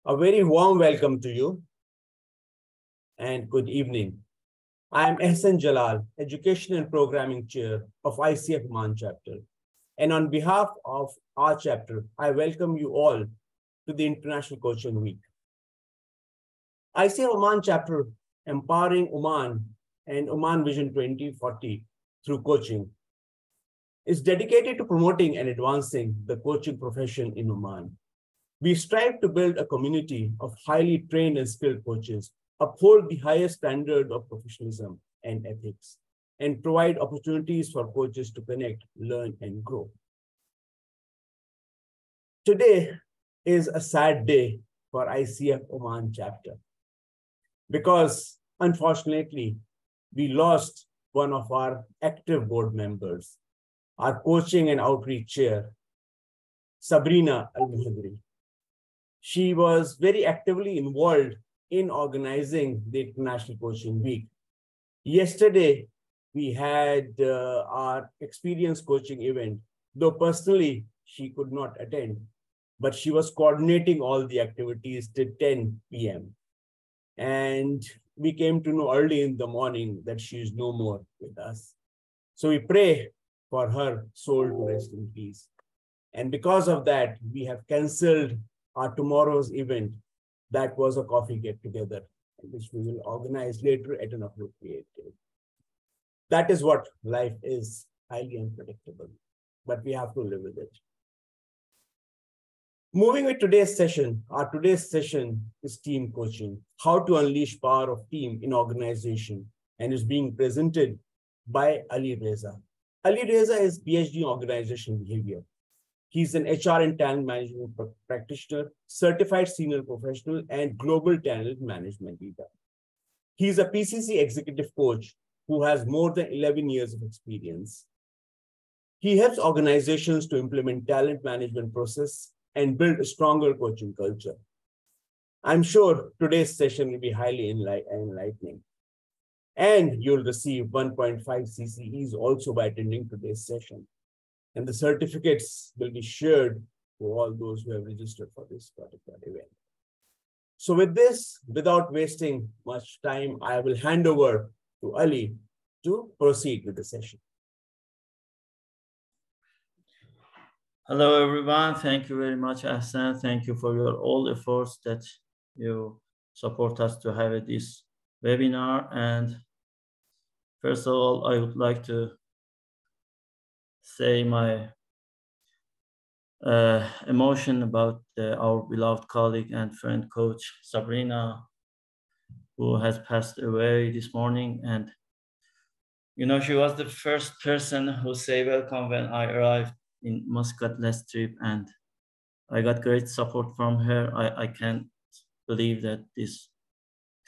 A very warm welcome to you and good evening. I am Ehsan Jalal, Education and Programming Chair of ICF Oman Chapter. And on behalf of our chapter, I welcome you all to the International Coaching Week. ICF Oman Chapter, empowering Oman and Oman Vision 2040 through coaching, is dedicated to promoting and advancing the coaching profession in Oman. We strive to build a community of highly trained and skilled coaches, uphold the highest standard of professionalism and ethics, and provide opportunities for coaches to connect, learn, and grow. Today is a sad day for ICF Oman chapter because, unfortunately, we lost one of our active board members, our coaching and outreach chair, Sabrina Al-Muhadri. She was very actively involved in organizing the International Coaching Week. Yesterday, we had our experience coaching event, though personally, she could not attend, but she was coordinating all the activities till 10 p.m. And we came to know early in the morning that she is no more with us. So we pray for her soul to rest in peace. And because of that, we have canceled our tomorrow's event. That was a coffee get-together, which we will organize later at an appropriate date. That is what life is, highly unpredictable, but we have to live with it. Moving with today's session, our today's session is team coaching, how to unleash power of team in organization, and is being presented by Ali Reza. Ali Reza is PhD in organizational behavior. He's an HR and talent management practitioner, certified senior professional, and global talent management leader. He's a PCC executive coach who has more than 11 years of experience. He helps organizations to implement talent management process and build a stronger coaching culture. I'm sure today's session will be highly enlightening. And you'll receive 1.5 CCEs also by attending today's session. And the certificates will be shared to all those who have registered for this particular event. So with this, without wasting much time, I will hand over to Ali to proceed with the session. Hello, everyone. Thank you very much, Ahsan. Thank you for your all efforts that you support us to have this webinar. And first of all, I would like to say my emotion about our beloved colleague and friend coach, Sabrina, who has passed away this morning. And, you know, she was the first person who said welcome when I arrived in Muscat last trip, and I got great support from her. I can't believe that this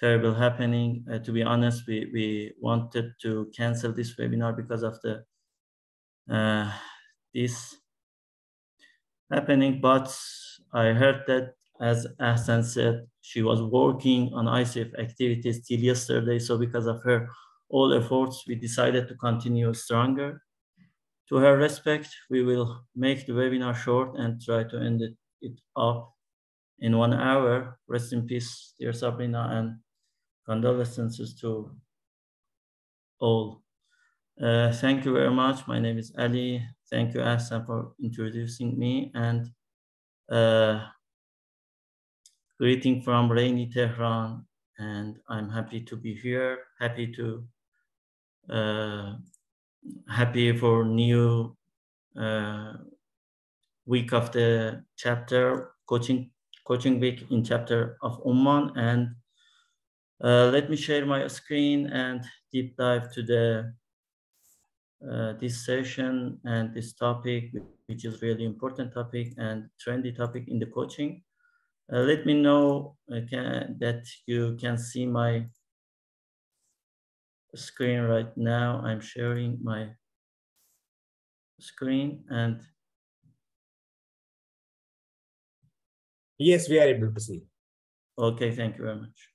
terrible happening. To be honest, we wanted to cancel this webinar because of the this happening, but I heard that, as Ahsan said, she was working on ICF activities till yesterday. So because of her all efforts, we decided to continue stronger. To her respect, we will make the webinar short and try to end it up in 1 hour. Rest in peace, dear Sabrina, and condolences to all. Thank you very much. My name is Ali. Thank you, Ahsan, for introducing me, and greeting from rainy Tehran. And I'm happy to be here. Happy for new week of the chapter coaching week in chapter of Oman. And let me share my screen and deep dive to the this session and this topic, which is really important topic and trendy topic in the coaching. Let me know that you can see my screen right now. I'm sharing my screen, and yes, we are able to see. Okay, thank you very much.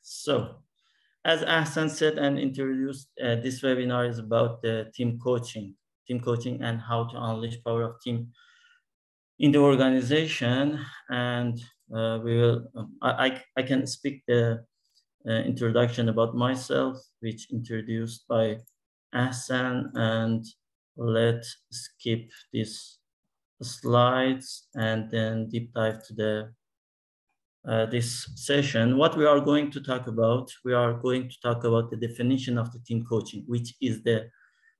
So, as Ahsan said and introduced, this webinar is about the team coaching and how to unleash power of team in the organization, and we will. I can speak the introduction about myself, which introduced by Ahsan, and let's skip these slides and then deep dive to the this session. What we are going to talk about, we are going to talk about the definition of the team coaching, which is the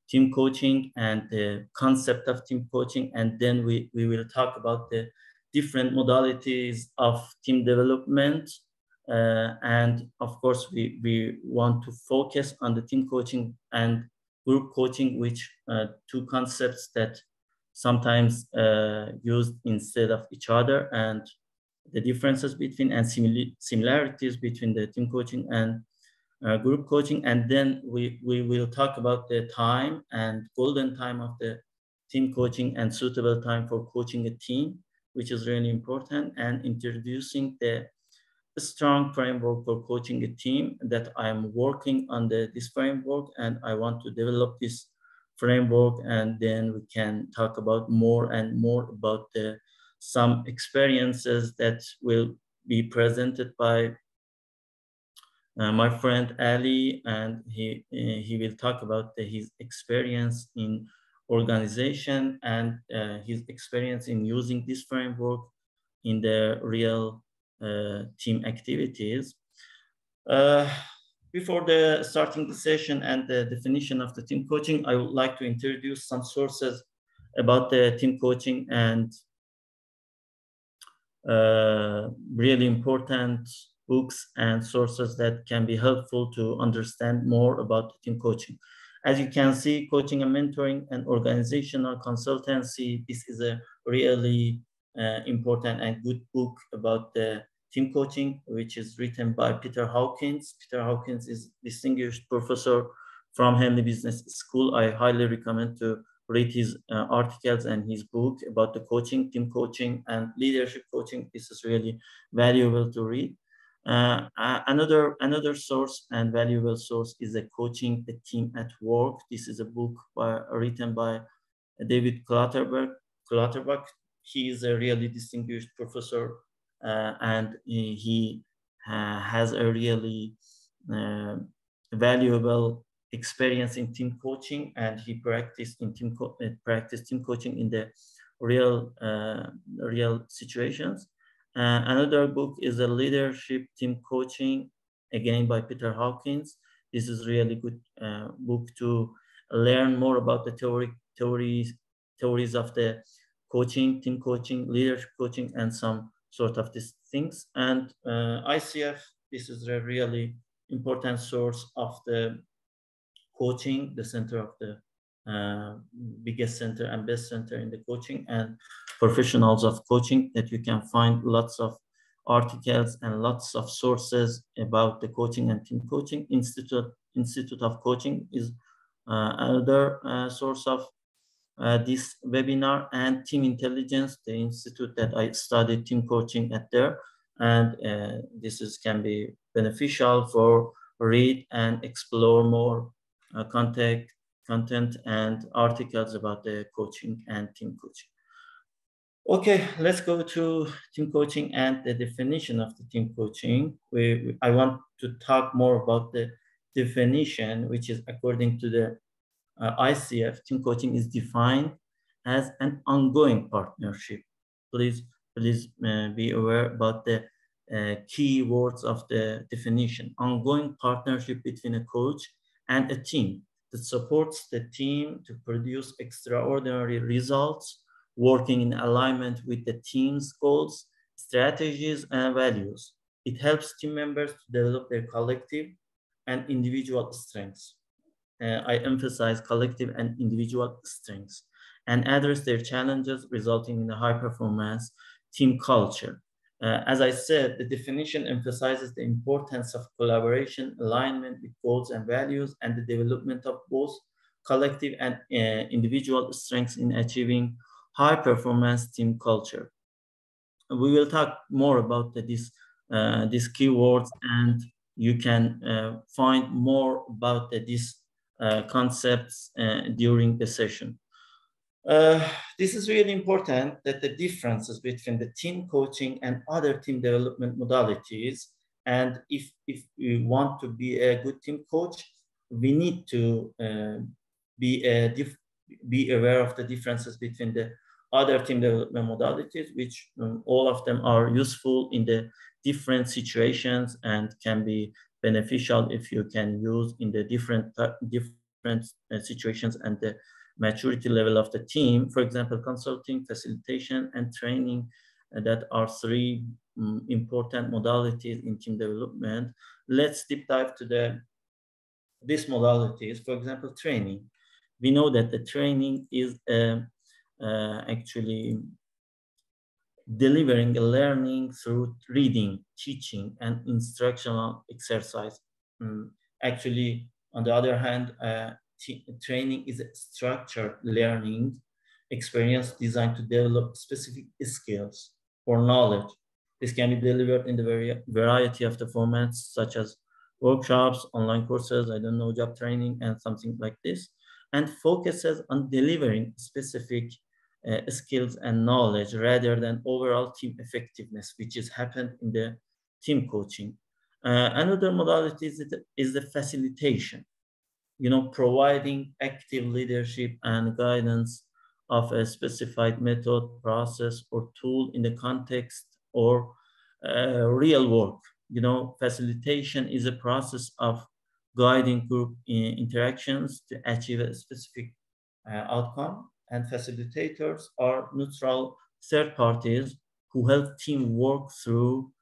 team coaching and the concept of team coaching. And then we will talk about the different modalities of team development. And of course, we want to focus on the team coaching and group coaching, which two concepts that sometimes used instead of each other, and the differences between and similarities between the team coaching and group coaching. And then we will talk about the time and golden time of the team coaching and suitable time for coaching a team, which is really important, and introducing the strong framework for coaching a team that I'm working on this framework, and I want to develop this framework, and then we can talk about more and more about some experiences that will be presented by my friend Ali, and he will talk about his experience in organization and his experience in using this framework in the real team activities. Uh, Before starting the session and the definition of the team coaching, I would like to introduce some sources about the team coaching and really important books and sources that can be helpful to understand more about team coaching. As you can see, coaching and mentoring and organizational consultancy, this is a really important and good book about the team coaching, which is written by Peter Hawkins. Peter Hawkins is distinguished professor from Henley Business School. I highly recommend to read his articles and his book about the coaching, team coaching, and leadership coaching. This is really valuable to read. Another source and valuable source is the Coaching the Team at Work. This is a book written by David Clutterbuck. He is a really distinguished professor, and he has a really valuable experience in team coaching, and he practiced team coaching in the real situations. Another book is a leadership team coaching, again by Peter Hawkins. This is really good book to learn more about the theories of the coaching, team coaching, leadership coaching, and some sort of these things. And ICF, this is a really important source of the coaching, the center of the biggest center and best center in the coaching and professionals of coaching, that you can find lots of articles and lots of sources about the coaching and team coaching. Institute of Coaching is another source of this webinar, and Team Intelligence, the institute that I studied team coaching at there, and this can be beneficial for read and explore more content and articles about the coaching and team coaching. Okay, let's go to team coaching and the definition of the team coaching. I want to talk more about the definition, which is according to the ICF. Team coaching is defined as an ongoing partnership. Please be aware about the key words of the definition. Ongoing partnership between a coach and a team that supports the team to produce extraordinary results, working in alignment with the team's goals, strategies, and values. It helps team members to develop their collective and individual strengths. I emphasize collective and individual strengths, and address their challenges, resulting in a high performance team culture. As I said, the definition emphasizes the importance of collaboration, alignment with goals and values, and the development of both collective and individual strengths in achieving high performance team culture. We will talk more about these keywords, and you can find more about these concepts during the session. Uh, this is really important that the differences between the team coaching and other team development modalities. And if we want to be a good team coach, we need to be, be aware of the differences between the other team development modalities, which all of them are useful in the different situations and can be beneficial if you can use in the different situations and the maturity level of the team. For example, consulting, facilitation, and training that are three important modalities in team development. Let's deep dive to these modalities. For example, training. We know that the training is actually delivering a learning through reading, teaching, and instructional exercise. Mm, Actually, on the other hand, training is a structured learning experience designed to develop specific skills or knowledge. This can be delivered in the variety of the formats, such as workshops, online courses, I don't know, job training, and something like this, and focuses on delivering specific skills and knowledge rather than overall team effectiveness, which is happened in the team coaching. Another modality is the facilitation, providing active leadership and guidance of a specified method, process, or tool in the context or real work. Facilitation is a process of guiding group interactions to achieve a specific outcome, and facilitators are neutral third parties who help team work through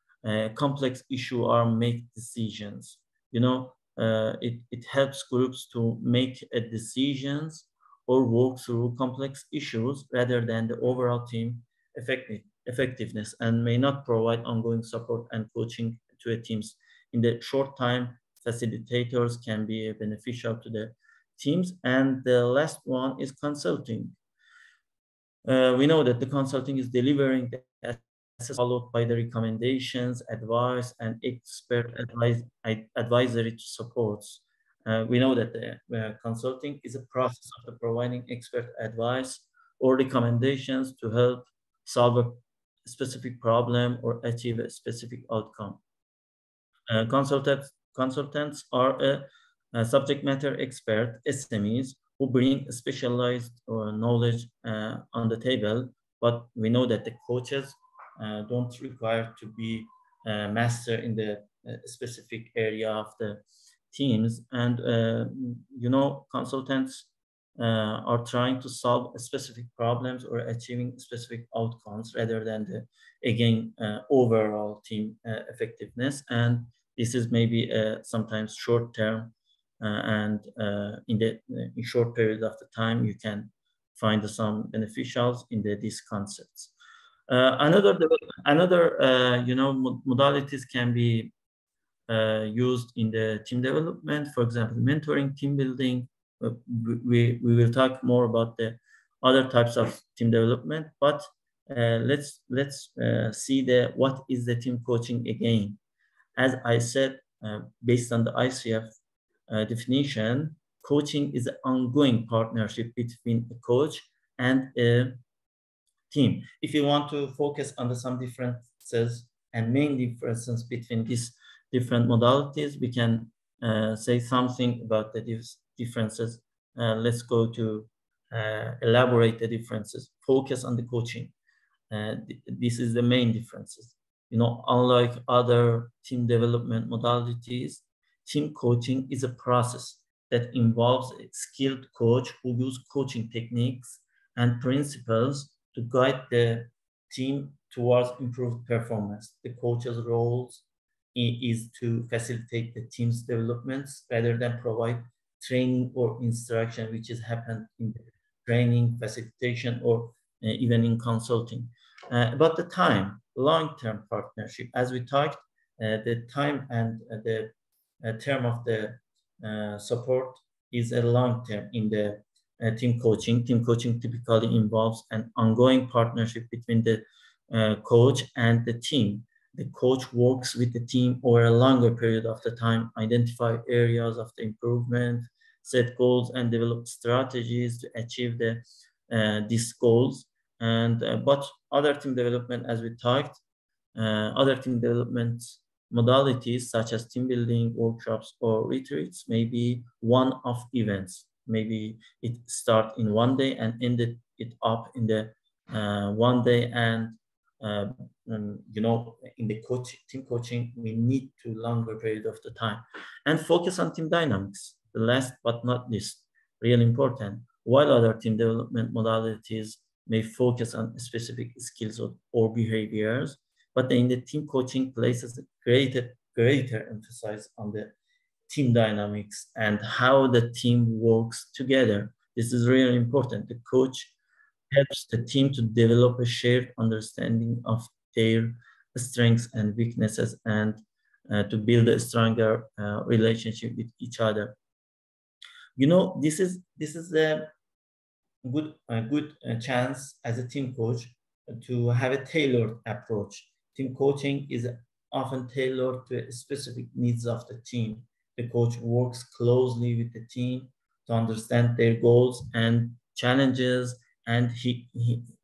complex issue or make decisions. It helps groups to make decisions or work through complex issues rather than the overall team effectiveness, and may not provide ongoing support and coaching to a teams. In the short time, facilitators can be beneficial to the teams. And the last one is consulting. We know that the consulting is delivering the assessment followed by the recommendations, advice, and expert advisory to supports. We know that the consulting is a process of providing expert advice or recommendations to help solve a specific problem or achieve a specific outcome. Consultants are a subject matter expert, SMEs, who bring specialized knowledge on the table. But we know that the coaches don't require to be a master in the specific area of the teams. And, consultants are trying to solve specific problems or achieving specific outcomes rather than the, again, overall team effectiveness. And this is maybe sometimes short term, and in short period of the time, you can find some beneficials in these concepts. Another modalities can be used in the team development. For example, mentoring, team building. We will talk more about the other types of team development, but let's see what is the team coaching again. As I said, based on the ICF definition, coaching is an ongoing partnership between a coach and a team. If you want to focus on some differences and main differences between these different modalities, we can say something about the differences. Let's go to elaborate the differences. Focus on the coaching. This is the main differences. Unlike other team development modalities, team coaching is a process that involves a skilled coach who use coaching techniques and principles to guide the team towards improved performance. The coach's roles is to facilitate the team's developments rather than provide training or instruction, which is happened in the training, facilitation, or even in consulting. About the time, long-term partnership, as we talked, the time and the term of the support is a long term in the team coaching. Team coaching typically involves an ongoing partnership between the coach and the team. The coach works with the team over a longer period of the time, identify areas of the improvement, set goals, and develop strategies to achieve the these goals. And but other team development, as we talked, other team development modalities such as team building, workshops, or retreats may be one-off events. Maybe it start in one day and ended it up in the one day. And you know, in the team coaching, we need to longer period of the time and focus on team dynamics. The last but not least, really important. While other team development modalities may focus on specific skills or behaviors, but in the team coaching places greater emphasis on the team dynamics and how the team works together. This is really important. The coach helps the team to develop a shared understanding of their strengths and weaknesses, and to build a stronger relationship with each other. You know, this is a good chance as a team coach to have a tailored approach. Team coaching is often tailored to specific needs of the team. The coach works closely with the team to understand their goals and challenges, and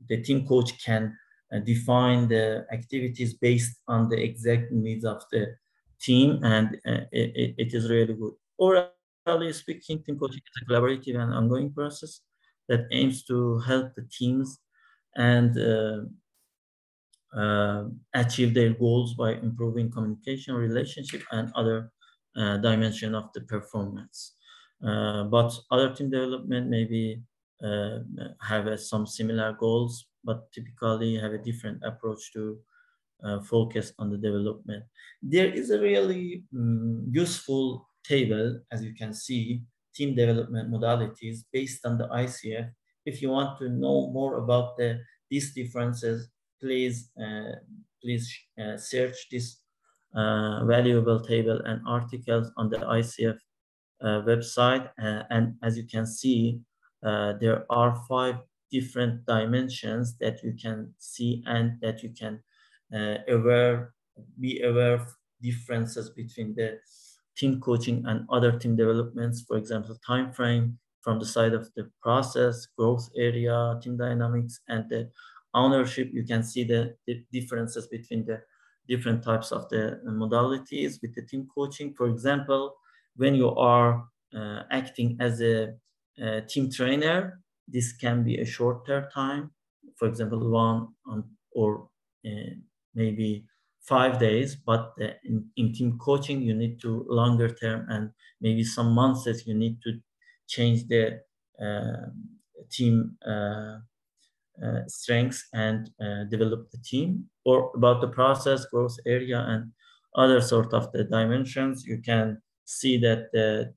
the team coach can define the activities based on the exact needs of the team, and it is really good. Orally speaking, team coaching is a collaborative and ongoing process that aims to help the teams and achieve their goals by improving communication, relationship, and other dimension of the performance. But other team development maybe have some similar goals, but typically have a different approach to focus on the development. There is a really useful table, as you can see, team development modalities based on the ICF. If you want to know more about these differences, please search this valuable table and articles on the ICF website. And as you can see, there are 5 different dimensions that you can see and that you can be aware of differences between the team coaching and other team developments. For example, time frame from the side of the process, growth area, team dynamics, and the ownership. You can see the differences between the different types of the modalities with the team coaching. For example, when you are acting as a team trainer, this can be a shorter time, for example, or maybe 5 days, but in team coaching, you need to longer term, and maybe some months that you need to change the team strengths and develop the team. Or about the process, growth area, and other sort of the dimensions, you can see that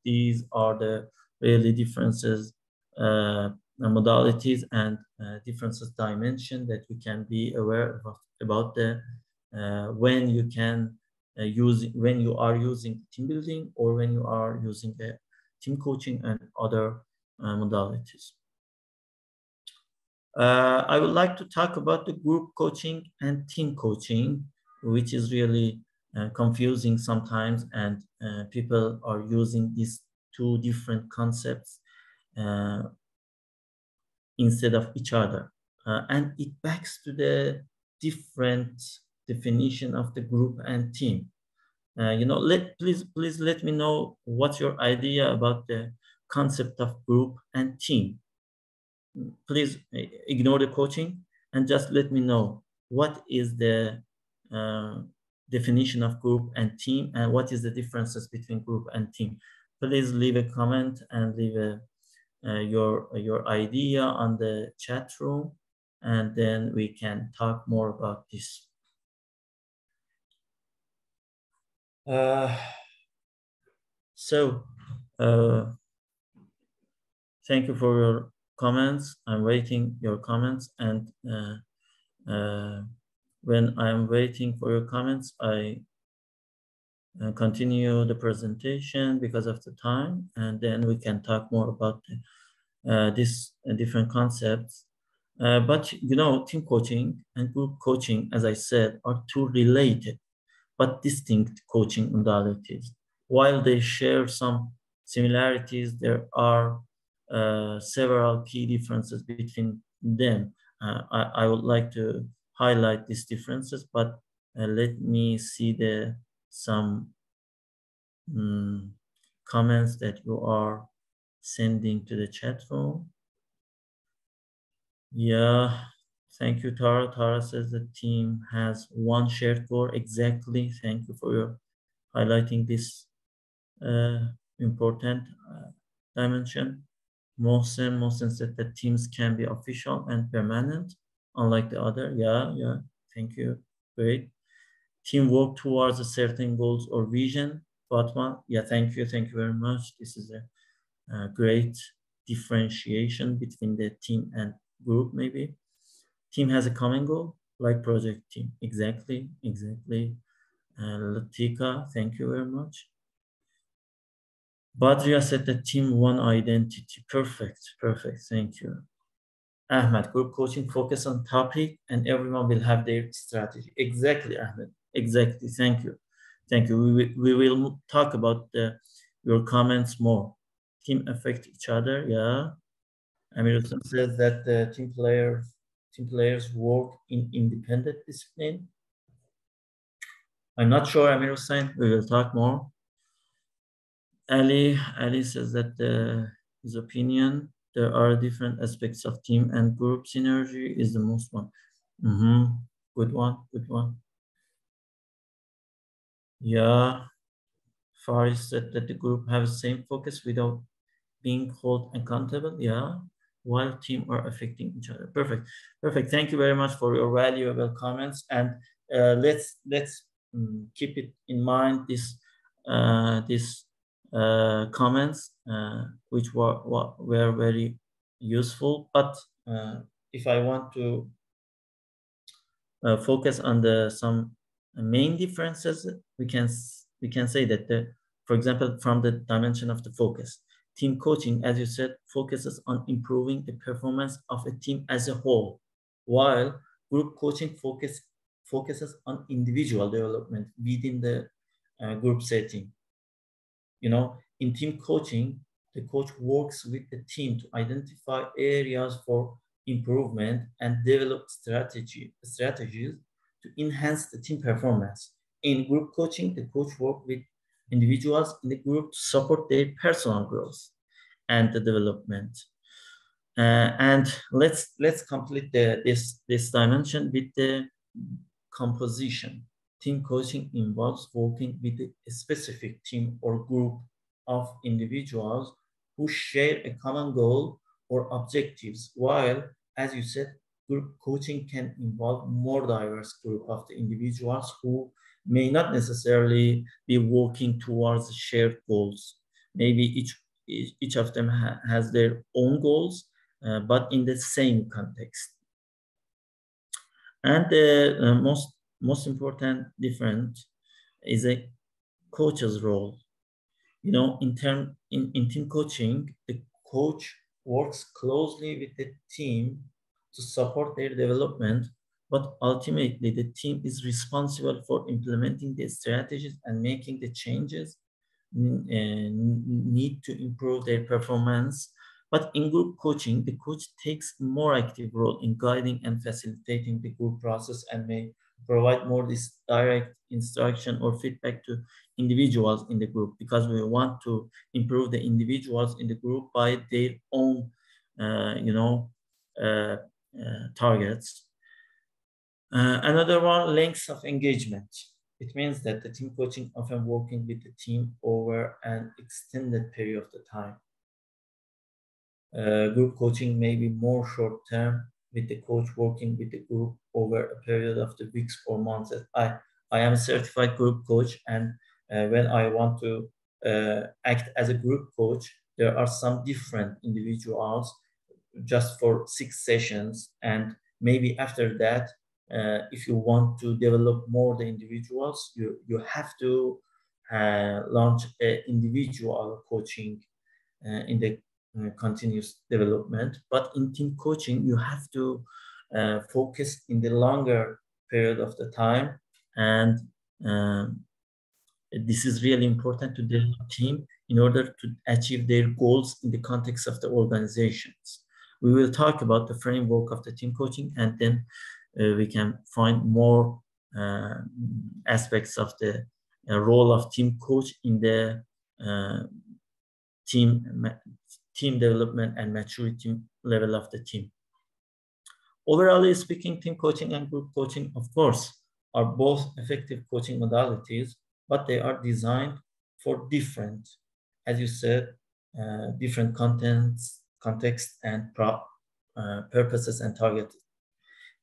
these are the really differences, modalities, and differences dimension that you can be aware of about the when you can when you are using team building, or when you are using the team coaching and other modalities. I would like to talk about the group coaching and team coaching, which is really confusing sometimes, and people are using these 2 different concepts instead of each other. And it backs to the different definition of the group and team. You know, please let me know what's your idea about the concept of group and team. Please ignore the coaching and just let me know what is the definition of group and team, and what is the differences between group and team. Please leave a comment and leave your idea on the chat room, and then we can talk more about this. Thank you for your comments. I'm waiting your comments, and when I'm waiting for your comments, I continue the presentation because of the time, and then we can talk more about these different concepts. But you know, team coaching and group coaching, as I said, are 2 related but distinct coaching modalities. While they share some similarities, there are several key differences between them. I would like to highlight these differences, but let me see some comments that you are sending to the chat room. Yeah, thank you, Tara. Tara says the team has one shared goal. Exactly. Thank you for your highlighting this important dimension. Mohsen said that teams can be official and permanent, unlike the other. Yeah. Thank you. Great. Team work towards a certain goals or vision. Fatma, yeah, thank you very much. This is a great differentiation between the team and group, maybe. Team has a common goal, like project team. Exactly. Latika, thank you very much. Badria said the team one identity. Perfect. Thank you. Ahmed, group coaching focus on topic and everyone will have their strategy. Exactly, Ahmed. Exactly. Thank you. We will talk about your comments more. Team affect each other. Yeah. Amir Hussain says that the team players work in independent discipline. I'm not sure, Amir Hussain. We will talk more. Ali says that his opinion, there are different aspects of team and group synergy is the most one. Good one. Yeah, Faris said that the group have the same focus without being held accountable. Yeah, while team are affecting each other. Perfect. Thank you very much for your valuable comments, and let's keep it in mind this comments which were very useful. But if I want to focus on some main differences, we can say that for example, from the dimension of the focus, team coaching, as you said, focuses on improving the performance of a team as a whole, while group coaching focuses on individual development within the group setting. In team coaching, the coach works with the team to identify areas for improvement and develop strategies to enhance the team performance. In group coaching, the coach works with individuals in the group to support their personal growth and the development. And let's complete this dimension with the composition. Team coaching involves working with a specific team or group of individuals who share a common goal or objectives, while, as you said, group coaching can involve more diverse group of the individuals who may not necessarily be working towards shared goals. Maybe each of them has their own goals, but in the same context. And the most important difference is a coach's role. In team coaching, the coach works closely with the team to support their development, but ultimately the team is responsible for implementing the strategies and making the changes need to improve their performance. But in group coaching, the coach takes more active role in guiding and facilitating the group process and may provide more this direct instruction or feedback to individuals in the group, because we want to improve the individuals in the group by their own, targets. Another one, lengths of engagement. It means that the team coaching often working with the team over an extended period of the time. Group coaching may be more short term, with the coach working with the group over a period of the weeks or months. I am a certified group coach, and when I want to act as a group coach, there are some different individuals just for 6 sessions, and maybe after that, if you want to develop more the individuals, you have to launch an individual coaching in the continuous development. But in team coaching, you have to focus in the longer period of the time, and This is really important to the team in order to achieve their goals in the context of the organizations. We will talk about the framework of the team coaching, and then we can find more aspects of the role of team coach in the uh, team development and maturity level of the team. Overall speaking, team coaching and group coaching, of course, are both effective coaching modalities, but they are designed for different, as you said, different contexts, and purposes and targets.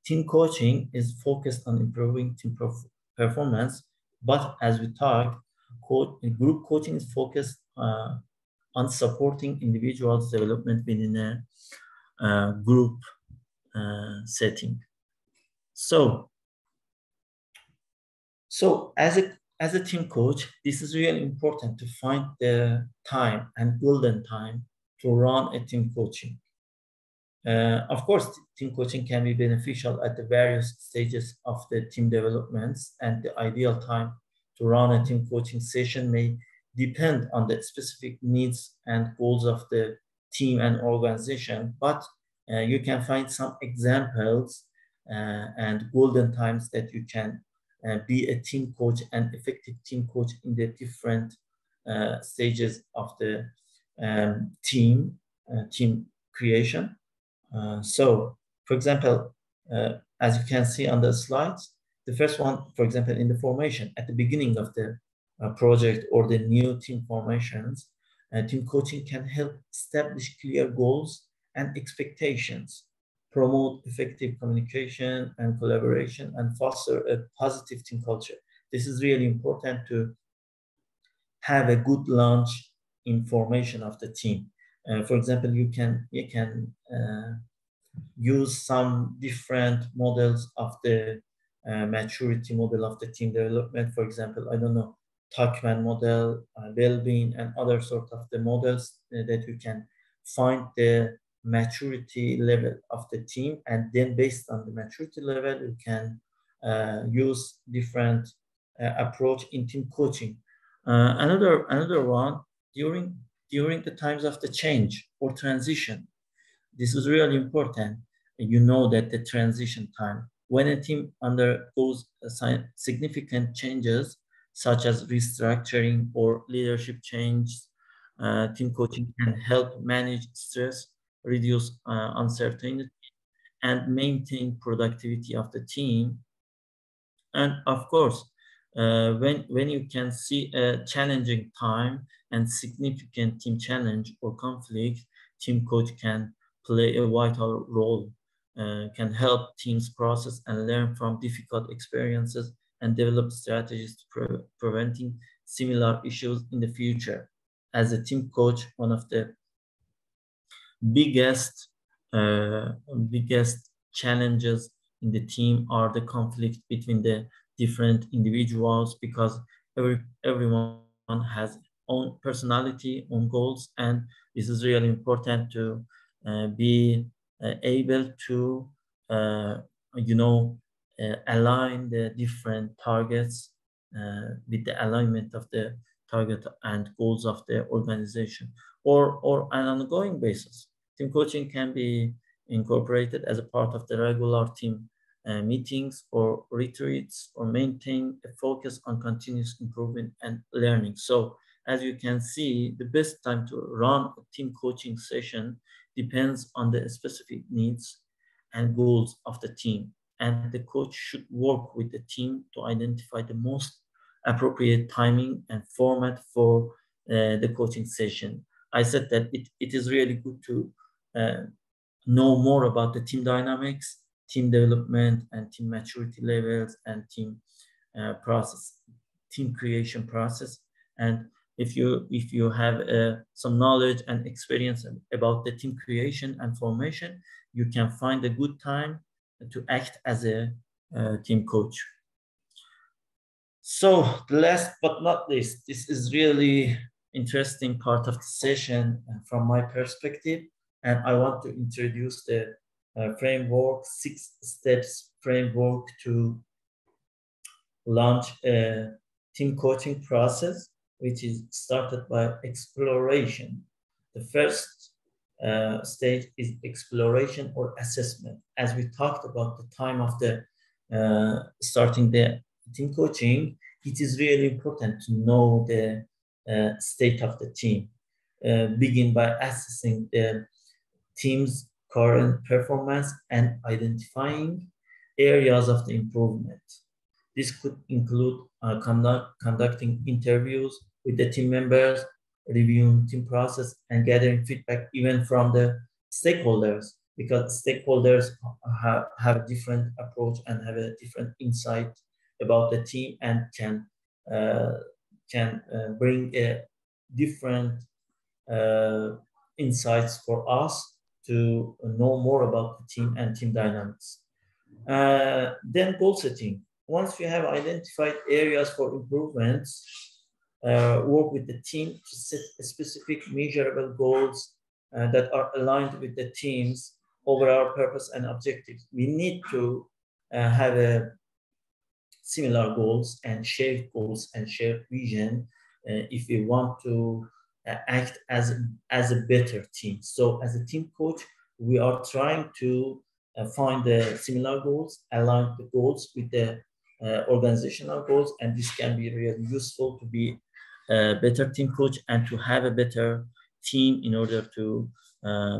Team coaching is focused on improving team performance, but as we talked, group coaching is focused on supporting individuals' development within a group setting. So as a team coach, this is really important to find the time and golden time to run a team coaching. Of course, team coaching can be beneficial at the various stages of the team developments, and the ideal time to run a team coaching session may depend on the specific needs and goals of the team and organization, but you can find some examples and golden times that you can be a team coach and effective team coach in the different stages of the team creation. So, for example, as you can see on the slides, the first one, for example, in the formation, at the beginning of the project or the new team formations, team coaching can help establish clear goals and expectations, promote effective communication and collaboration, and foster a positive team culture. This is really important to have a good launch in formation of the team. For example, you can use some different models of the maturity model of the team development. For example, I don't know, Tuckman model, well-being, and other sort of the models that you can find the maturity level of the team, and then based on the maturity level, you can use different approach in team coaching. Another one, during the times of the change or transition, this is really important. You know that the transition time, when a team undergoes significant changes, such as restructuring or leadership change, team coaching can help manage stress, reduce uncertainty, and maintain productivity of the team. And of course, when you can see a challenging time and significant team challenge or conflict, team coach can play a vital role, can help teams process and learn from difficult experiences and develop strategies to preventing similar issues in the future. As a team coach, one of the biggest uh, biggest challenges in the team are the conflict between the different individuals, because everyone has own personality, own goals, and this is really important to be able to uh, you know align the different targets with the alignment of the target and goals of the organization, or an ongoing basis. Team coaching can be incorporated as a part of the regular team meetings or retreats, or maintain a focus on continuous improvement and learning. So as you can see, the best time to run a team coaching session depends on the specific needs and goals of the team. And the coach should work with the team to identify the most appropriate timing and format for the coaching session. I said that it is really good to uh, know more about the team dynamics, team development, and team maturity levels, and team process, team creation process. And if you have some knowledge and experience about the team creation and formation, you can find a good time to act as a team coach. So last but not least, this is really interesting part of the session from my perspective, and I want to introduce the framework, 6 steps framework to launch a team coaching process, which is started by exploration. The first stage is exploration or assessment. As we talked about the time of the starting the team coaching, it is really important to know the state of the team. Begin by assessing the team's current performance and identifying areas of the improvement. This could include conducting interviews with the team members, reviewing team process, and gathering feedback even from the stakeholders, because stakeholders have a different approach and have a different insight about the team and uh, can bring a different insights for us to know more about the team and team dynamics. Then goal setting. Once you have identified areas for improvements, work with the team to set specific measurable goals that are aligned with the team's overall purpose and objectives. We need to have a similar goals and shared vision if we want to act as a better team. So as a team coach, we are trying to find the similar goals, align the goals with the organizational goals, and this can be really useful to be a better team coach and to have a better team in order to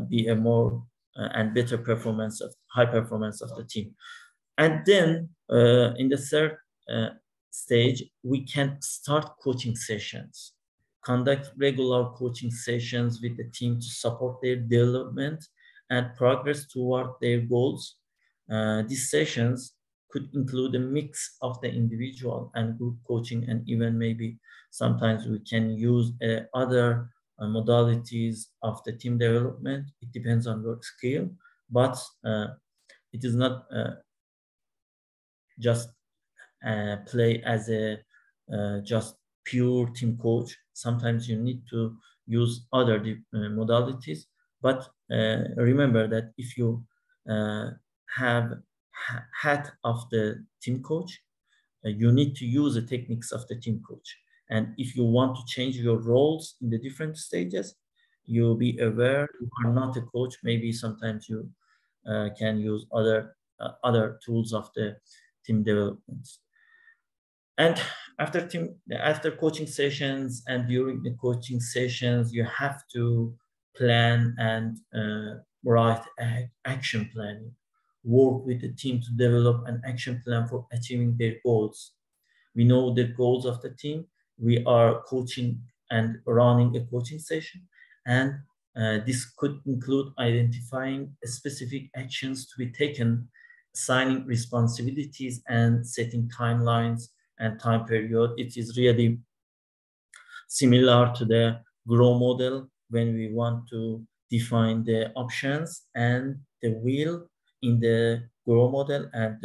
be a more and better performance of high performance of the team. And then in the third uh, stage, we can start coaching sessions, conduct regular coaching sessions with the team to support their development and progress toward their goals. These sessions could include a mix of the individual and group coaching, and even maybe sometimes we can use other modalities of the team development. It depends on your skill, but it is not just play as a just pure team coach. Sometimes you need to use other modalities, but remember that if you uh, have hat of the team coach, you need to use the techniques of the team coach. And if you want to change your roles in the different stages, you'll be aware you are not a coach. Maybe sometimes you can use other tools of the team development. And after coaching sessions and during the coaching sessions, you have to plan and write action planning. Work with the team to develop an action plan for achieving their goals. We know the goals of the team. We are coaching and running a coaching session, and this could include identifying specific actions to be taken, assigning responsibilities, and setting timelines and time period. It is really similar to the grow model when we want to define the options and the will in the grow model, and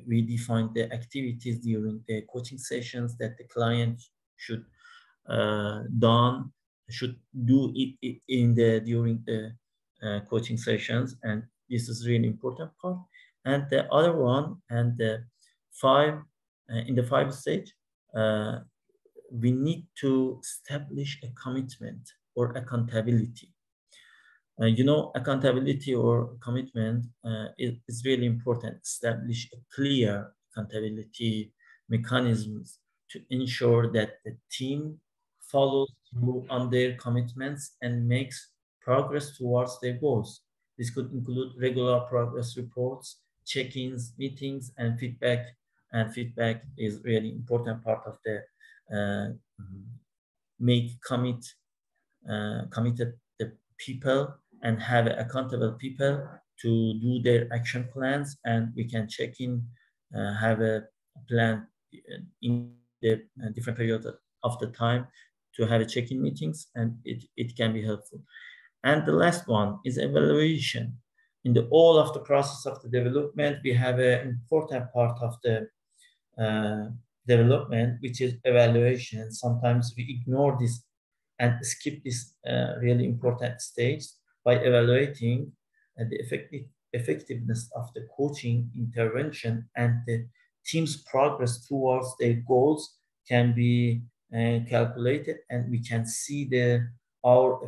we define the activities during the coaching sessions that the client should done should do it in the during the coaching sessions, and this is really important part. And the other one, and the five in the five stage, uh, we need to establish a commitment or accountability. Accountability or commitment is really important. Establish a clear accountability mechanisms to ensure that the team follows through on their commitments and makes progress towards their goals. This could include regular progress reports, check-ins, meetings, and feedback. And feedback is really important part of the uh, make committed the people and have accountable people to do their action plans, and we can check in, have a plan in the different periods of the time to have a check-in meetings, and it can be helpful. And the last one is evaluation. In the all of the process of the development, we have an important part of the uh, development, which is evaluation. Sometimes we ignore this and skip this really important stage. By evaluating the effectiveness of the coaching intervention and the team's progress towards their goals, can be calculated, and we can see our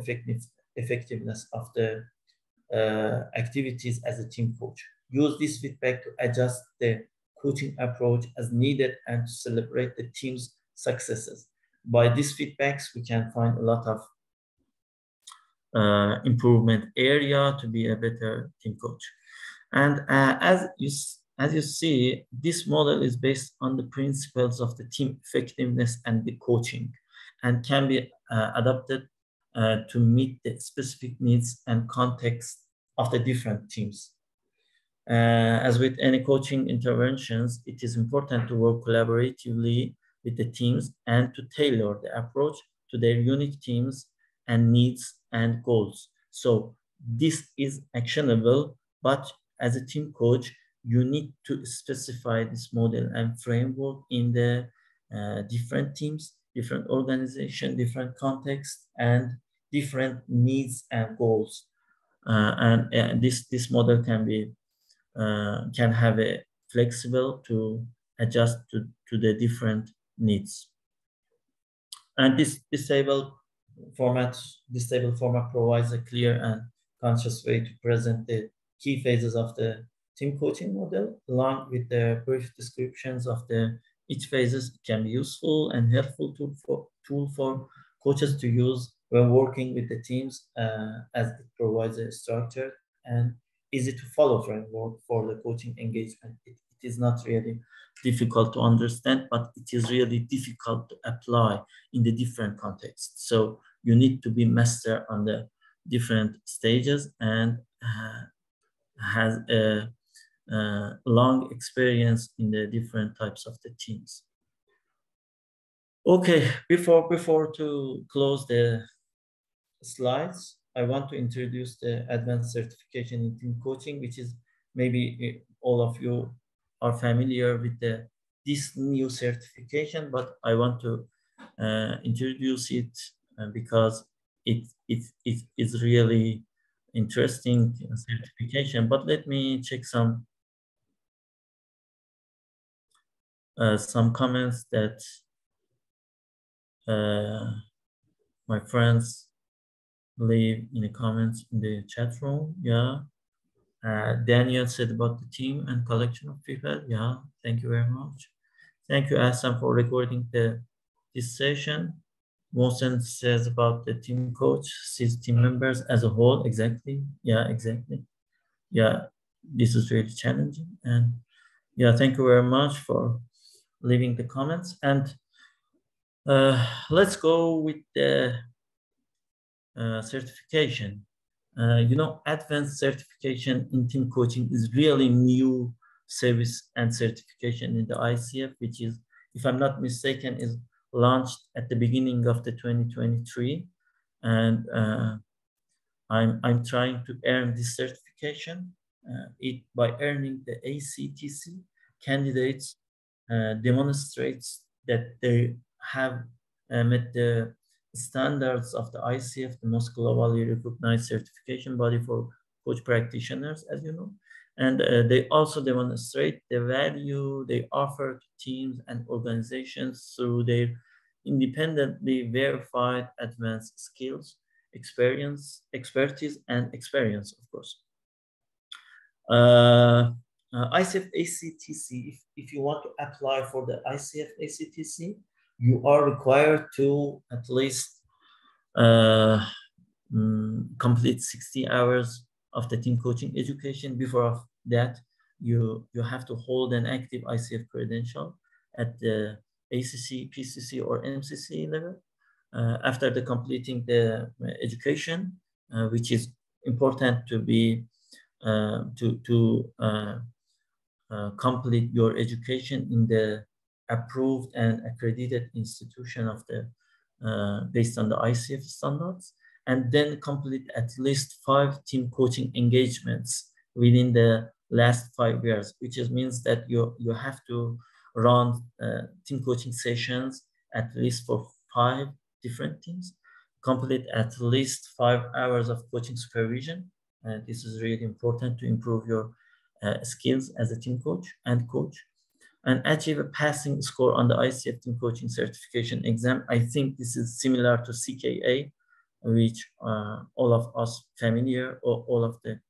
effectiveness of the activities as a team coach. Use this feedback to adjust the coaching approach as needed and to celebrate the team's successes. By these feedbacks, we can find a lot of improvement area to be a better team coach. And as you see, this model is based on the principles of the team effectiveness and the coaching, and can be adapted to meet the specific needs and context of the different teams. As with any coaching interventions, it is important to work collaboratively with the teams and to tailor the approach to their unique teams and needs and goals. So this is actionable, but as a team coach, you need to specify this model and framework in the different teams, different organization, different contexts, and different needs and goals. And this model can have a flexible to adjust to the different needs. And this table format provides a clear and conscious way to present the key phases of the team coaching model, along with the brief descriptions of each phases. It can be useful and helpful tool for coaches to use when working with the teams, as it provides a structured and easy to follow framework for the coaching engagement. It is not really difficult to understand, but it is really difficult to apply in the different contexts. So you need to be master on the different stages and has a long experience in the different types of the teams. Okay, before to close the slides, I want to introduce the advanced certification in team coaching, which is maybe all of you are familiar with this new certification, but I want to introduce it because it is really interesting certification. But let me check some comments that my friends leave in the comments in the chat room. Yeah. Daniel said about the team and collection of people. Yeah, thank you very much. Thank you, Hassan, for recording this session. Mohsen says about the team coach, sees team members as a whole. Exactly. Yeah, exactly. Yeah, this is really challenging. And yeah, thank you very much for leaving the comments. And let's go with the certification. Advanced certification in team coaching is really new service and certification in the ICF, which is, if I'm not mistaken, is launched at the beginning of the 2023. And I'm trying to earn this certification. By earning the ACTC, candidates demonstrates that they have met the standards of the ICF, the most globally recognized certification body for coach practitioners, as you know. And they also demonstrate the value they offer to teams and organizations through their independently verified advanced skills, expertise, and experience, of course. ICF ACTC, if you want to apply for the ICF ACTC, you are required to at least complete 60 hours of the team coaching education. Before that, you have to hold an active ICF credential at the ACC, PCC, or MCC level. After completing the education, which is important to be complete your education in the approved and accredited institution of the based on the ICF standards, and then complete at least 5 team coaching engagements within the last 5 years, which means that you have to run team coaching sessions at least for 5 different teams, complete at least 5 hours of coaching supervision. This is really important to improve your skills as a team coach and coach. and achieve a passing score on the ICF Team Coaching Certification exam. I think this is similar to CKA, which all of us familiar, or all of the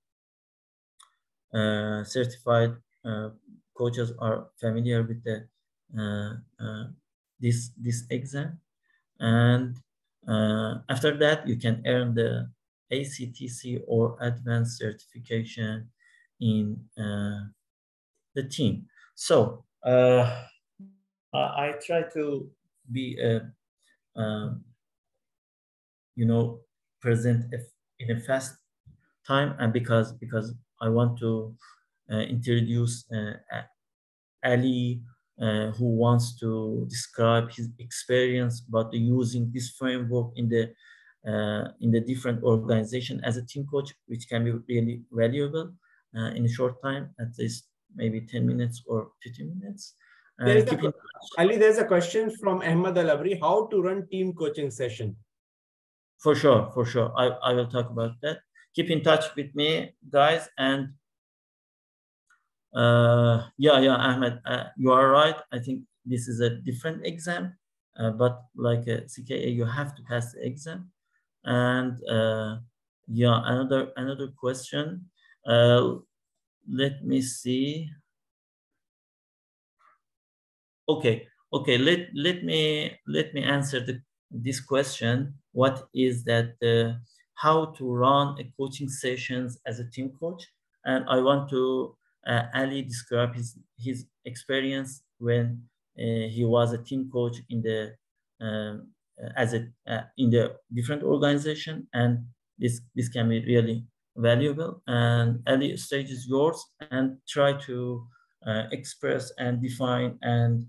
certified coaches are familiar with the this exam. And after that, you can earn the ACTC or advanced certification in the team. So I try to be present in a fast time, and because I want to introduce Ali, who wants to describe his experience about using this framework in the different organization as a team coach, which can be really valuable in a short time, at least maybe 10 minutes or 15 minutes. Ali, there's a question from Ahmad Al-Abri, how to run team coaching session? For sure. I will talk about that. Keep in touch with me, guys. And Ahmed, you are right. I think this is a different exam, but like a CKA, you have to pass the exam. And another question. Let me see. Okay. Let me answer this question. What is that? How to run a coaching sessions as a team coach? And I want to Ali describe his experience when he was a team coach in the in the different organization, and this can be really valuable. And Ali, stage is yours, and try to express and define and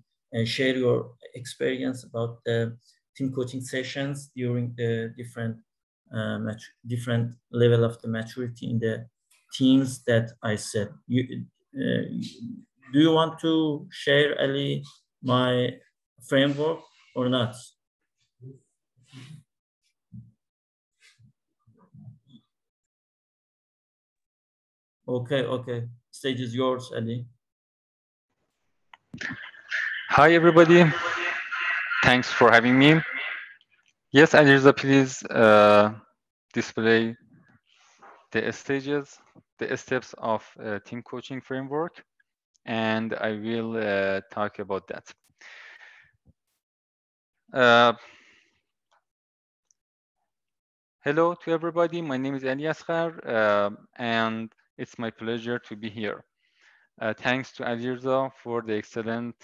share your experience about the team coaching sessions during the different level of the maturity in the teams that I said. Do you want to share, Ali, my framework or not? Okay. Stage is yours, Ali. Hi, everybody. Thanks for having me. Yes, Reza, please display the stages, the steps of team coaching framework, and I will talk about that. Hello to everybody. My name is Ali Asghar, and it's my pleasure to be here. Thanks to Reza for the excellent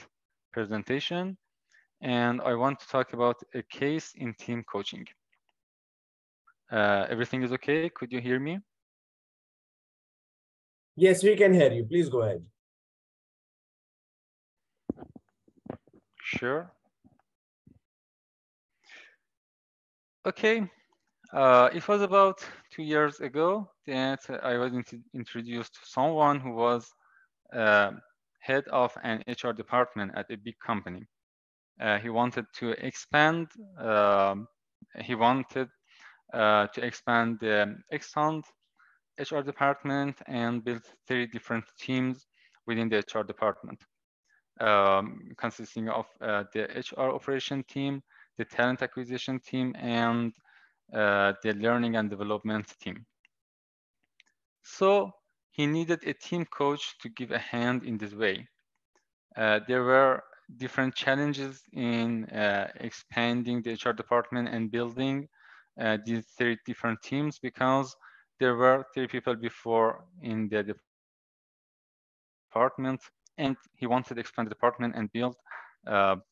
presentation. And I want to talk about a case in team coaching. Everything is okay? Could you hear me? Yes, we can hear you. Please go ahead. Sure. Okay. It was about 2 years ago that I was introduced to someone who was head of an HR department at a big company. He wanted to expand. The Exxon HR department and build 3 different teams within the HR department, consisting of the HR operation team, the talent acquisition team, and the learning and development team. So he needed a team coach to give a hand in this way. There were different challenges in expanding the HR department and building these 3 different teams, because there were 3 people before in the department, and he wanted to expand the department and build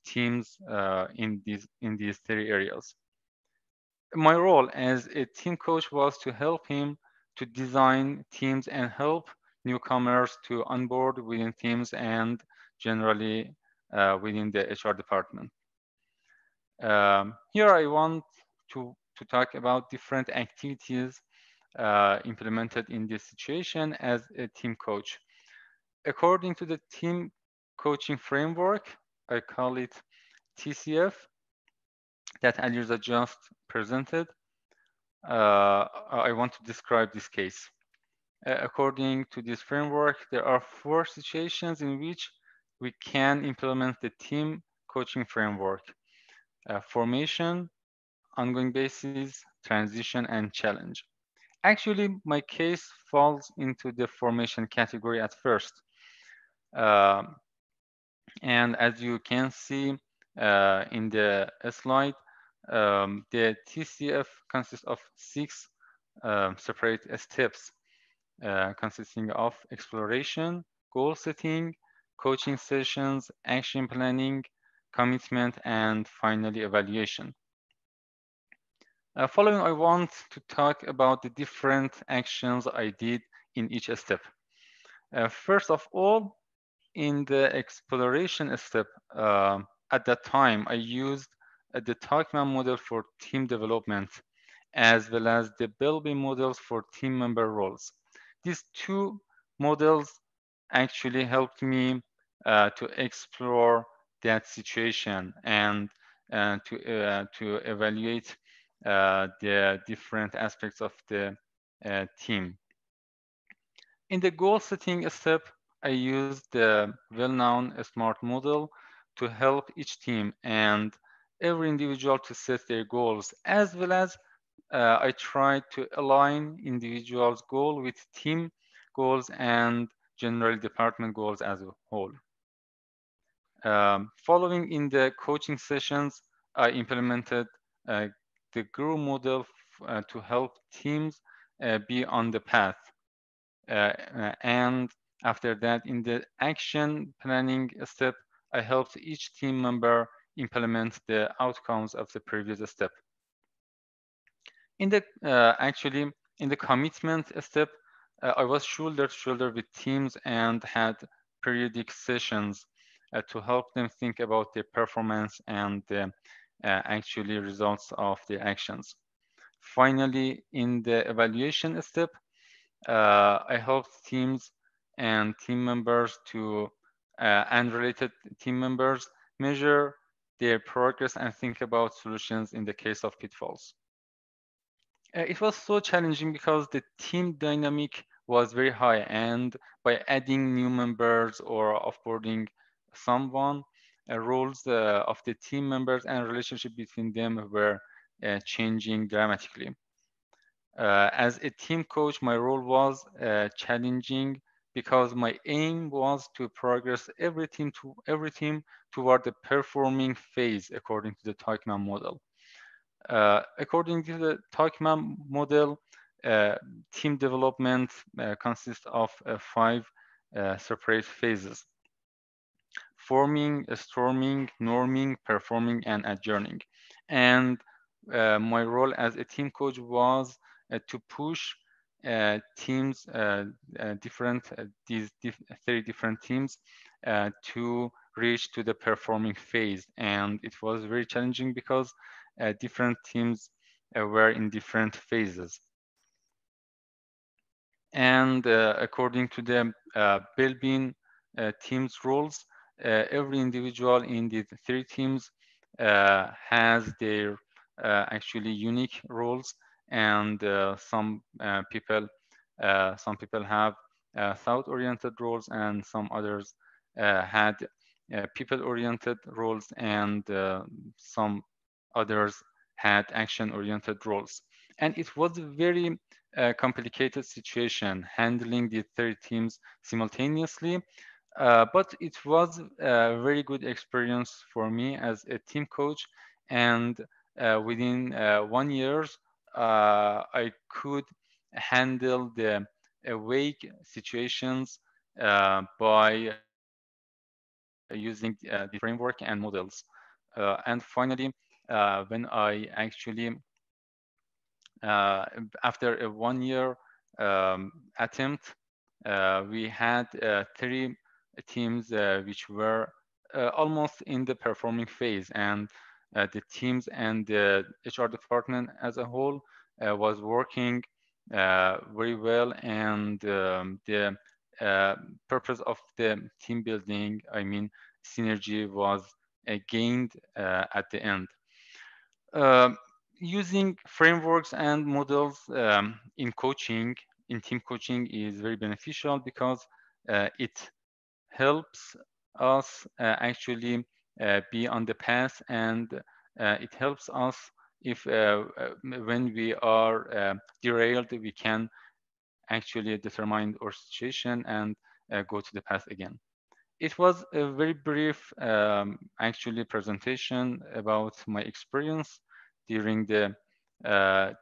teams in these 3 areas. My role as a team coach was to help him to design teams and help newcomers to onboard within teams and generally within the HR department. Here I want to talk about different activities implemented in this situation as a team coach. According to the team coaching framework, I call it TCF, that Reza just presented, I want to describe this case. According to this framework, there are 4 situations in which we can implement the team coaching framework: formation, ongoing basis, transition, and challenge. Actually, my case falls into the formation category at first. Um, and as you can see in the slide, the TCF consists of 6 separate steps, consisting of exploration, goal setting, coaching sessions, action planning, commitment, and finally evaluation. Following, I want to talk about the different actions I did in each step. First of all, in the exploration step, at that time, I used the Tuckman model for team development, as well as the Belby models for team member roles. These two models actually helped me to explore that situation and to evaluate the different aspects of the team. In the goal setting step, I used the well-known SMART model to help each team and every individual to set their goals, as well as I tried to align individuals' goal with team goals and general department goals as a whole. Following in the coaching sessions, I implemented the GROW model to help teams be on the path. And after that, in the action planning step, I helped each team member implement the outcomes of the previous step. In the actually in the commitment step, I was shoulder to shoulder with teams and had periodic sessions to help them think about their performance and the actually results of their actions. Finally, in the evaluation step, I helped teams and team members to and related team members measure their progress and think about solutions in the case of pitfalls. It was so challenging because the team dynamic was very high, and by adding new members or offboarding someone, roles of the team members and relationship between them were changing dramatically. As a team coach, my role was challenging because my aim was to progress every team toward the performing phase according to the Teichmann model. According to the Teichmann model, uh, team development consists of 5 separate phases: forming, storming, norming, performing, and adjourning. And my role as a team coach was to push teams, these 3 different teams to reach to the performing phase. And it was very challenging because different teams were in different phases. And according to the Belbin team's rules, every individual in the 3 teams has their actually unique roles, and some people have thought-oriented roles, and some others had people-oriented roles, and some others had action-oriented roles. And it was a very complicated situation handling the 3 teams simultaneously. But it was a very good experience for me as a team coach. And within 1 year, I could handle the awake situations by using the framework and models. And finally, when I actually after a 1 year attempt, we had 3 teams which were almost in the performing phase, and the teams and the HR department as a whole was working very well, and the purpose of the team building, I mean synergy, was gained at the end. Um, Using frameworks and models in team coaching is very beneficial because it helps us actually be on the path, and it helps us if when we are derailed, we can actually determine our situation and go to the path again. It was a very brief actually presentation about my experience during the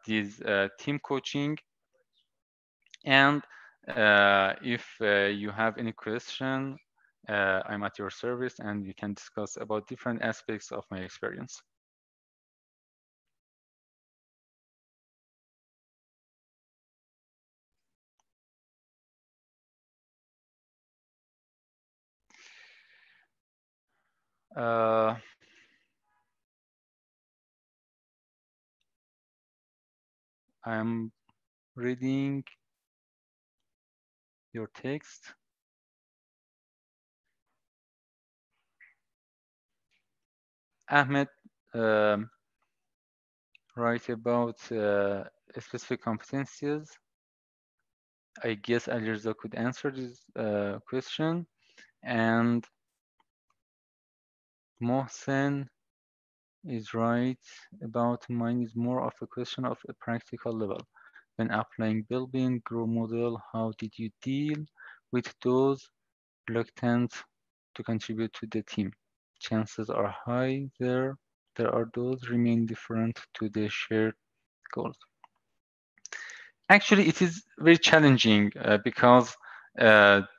this team coaching. And if you have any question, I'm at your service and we can discuss about different aspects of my experience. Uh, I'm reading your text. Ahmed write about specific competencies. I guess Alirza could answer this question. And Mohsen is right about mine is more of a question of a practical level. When applying well-being grow model, how did you deal with those reluctant to contribute to the team? Chances are high there are those remain different to the shared goals. Actually, it is very challenging because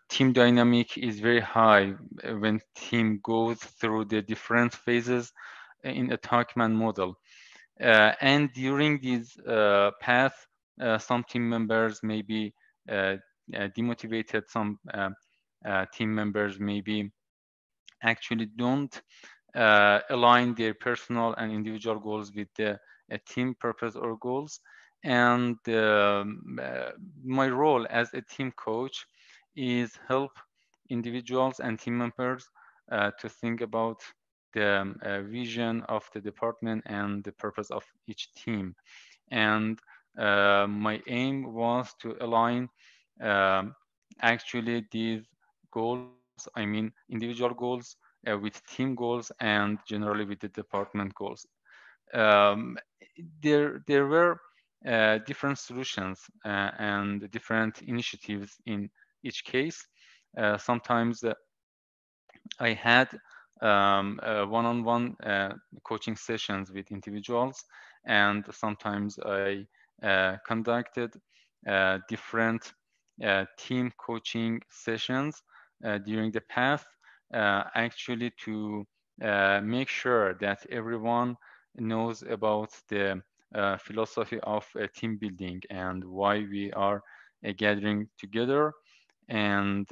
team dynamic is very high when team goes through the different phases in a Tuckman model. And during this path, some team members may be demotivated, some team members maybe actually don't align their personal and individual goals with the team purpose or goals. And my role as a team coach is help individuals and team members to think about the vision of the department and the purpose of each team. And my aim was to align actually these goals, I mean individual goals, with team goals and generally with the department goals. Um, there were different solutions and different initiatives in each case. Sometimes I had one-on-one coaching sessions with individuals, and sometimes I conducted different team coaching sessions during the path, actually to make sure that everyone knows about the philosophy of team building and why we are gathering together. And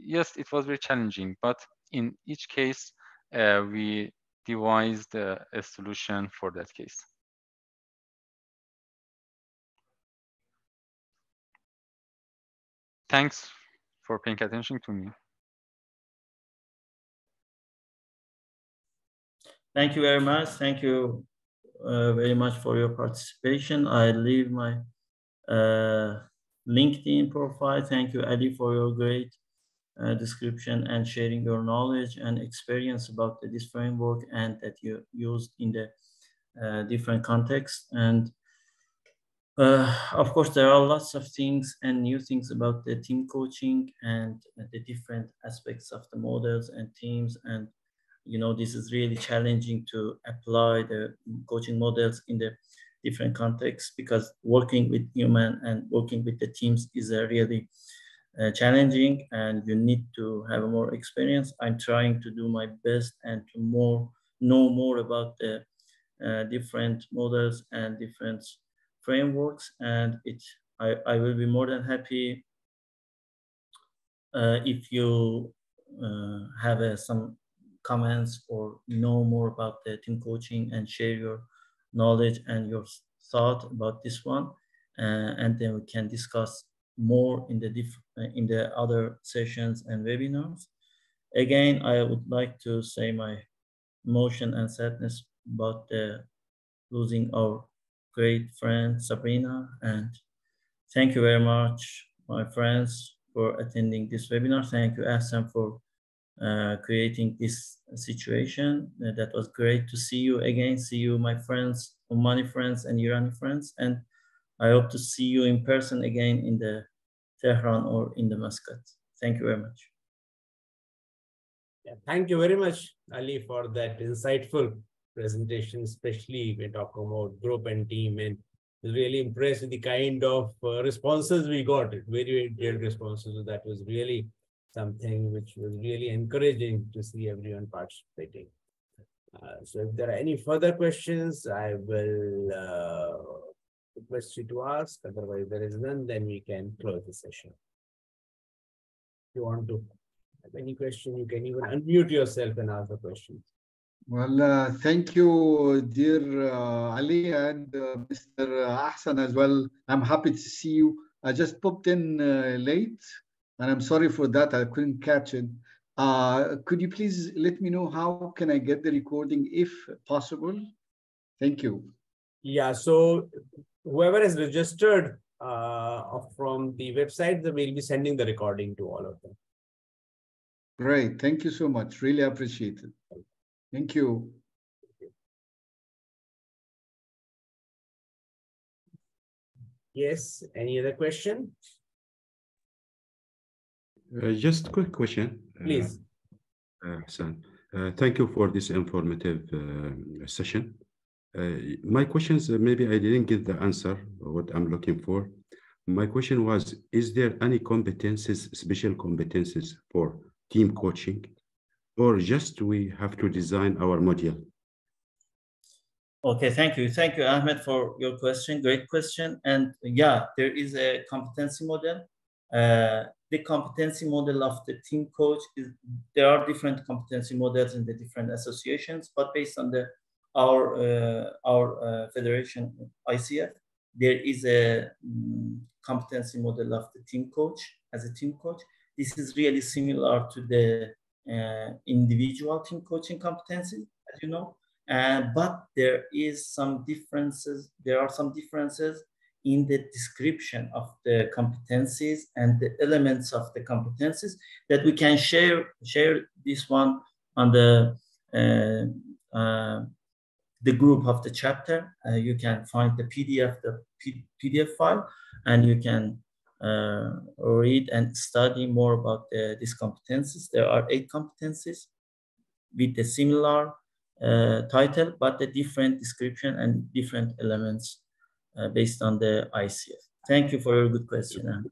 yes, it was very challenging, but in each case, we devised a solution for that case. Thanks for paying attention to me. Thank you very much. Thank you very much for your participation. I leave my LinkedIn profile. Thank you, Ali, for your great description and sharing your knowledge and experience about this framework and that you used in the different contexts. And of course, there are lots of things and new things about the team coaching and the different aspects of the models and teams. And this is really challenging to apply the coaching models in the different contexts, because working with human and working with the teams is a really challenging, and you need to have more experience. I'm trying to do my best and to know more about the different models and different frameworks, and I will be more than happy if you have some comments or know more about the team coaching and share your knowledge and your thought about this one, and then we can discuss more in the other sessions and webinars. Again, I would like to say my emotion and sadness about the losing our great friend Sabrina, and thank you very much, my friends, for attending this webinar. Thank you, Ahsan, for creating this situation. That was great to see you again, see you, my friends, Omani friends and Irani friends. And I hope to see you in person again in the Tehran or in the Muscat. Thank you very much. Yeah, thank you very much, Ali, for that insightful presentation, especially when talking about group and team, and really impressed with the kind of responses we got. Very, very detailed responses. So that was really something which was really encouraging to see everyone participating. So if there are any further questions, I will request you to ask. Otherwise, there is none, then we can close the session. If you want to have any question, you can even unmute yourself and ask the questions. Well, thank you, dear Ali and Mr. Ahsan as well. I'm happy to see you. I just popped in late, and I'm sorry for that. I couldn't catch it. Could you please let me know how can I get the recording if possible? Thank you. Yeah, so whoever is registered from the website, they will be sending the recording to all of them. Great. Thank you so much. Really appreciate it. Thank you. Yes, any other question? Just a quick question. Please. Hassan, thank you for this informative session. My questions, maybe I didn't get the answer, what I'm looking for. My question was, is there any competencies, special competencies for team coaching, or just we have to design our module? Okay, thank you. Thank you, Ahmed, for your question. Great question. And yeah, there is a competency model. The competency model of the team coach is, there are different competency models in the different associations, but based on our federation, ICF, there is a competency model of the team coach as a team coach. This is really similar to the individual team coaching competency, as you know. But there is some differences. There are some differences in the description of the competencies and the elements of the competencies that we can share this one on the group of the chapter. You can find the PDF file, and you can read and study more about these competencies. There are 8 competencies with a similar title, but a different description and different elements based on the ICF. Thank you for your good question.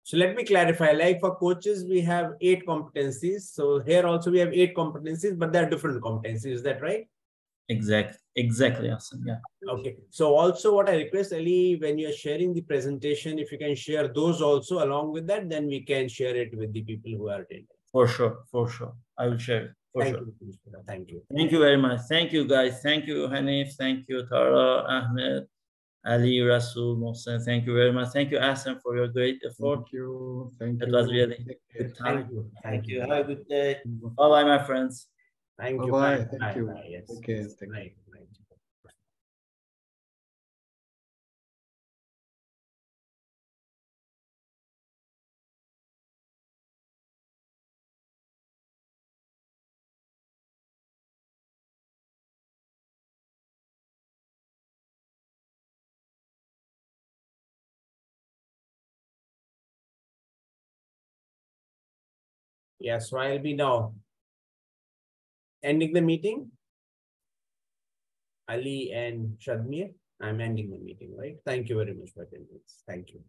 So let me clarify, like for coaches, we have 8 competencies. So here also we have 8 competencies, but they're different competencies. Is that right? Exactly, Hassan. Yeah. Okay. So also what I request, Ali, when you're sharing the presentation, if you can share those also along with that, then we can share it with the people who are attending. For sure. I will share it. Thank you. Thank you. Thank you very much. Thank you, guys. Thank you, Hanif. Thank you, Tara, Ahmed, Ali, Rasul, Mohsen. Thank you very much. Thank you, Ahsan, for your great effort. Thank you. Thank you. That was really good time. Thank you. Have a good day. Bye-bye, my friends. Thank you. Bye-bye. Bye. Thank you. Bye. Yes. Okay. Thank you. Bye. Yeah, so I'll be now ending the meeting. Ali and Shadmir, I'm ending the meeting, right? Thank you very much for attendance. Thank you.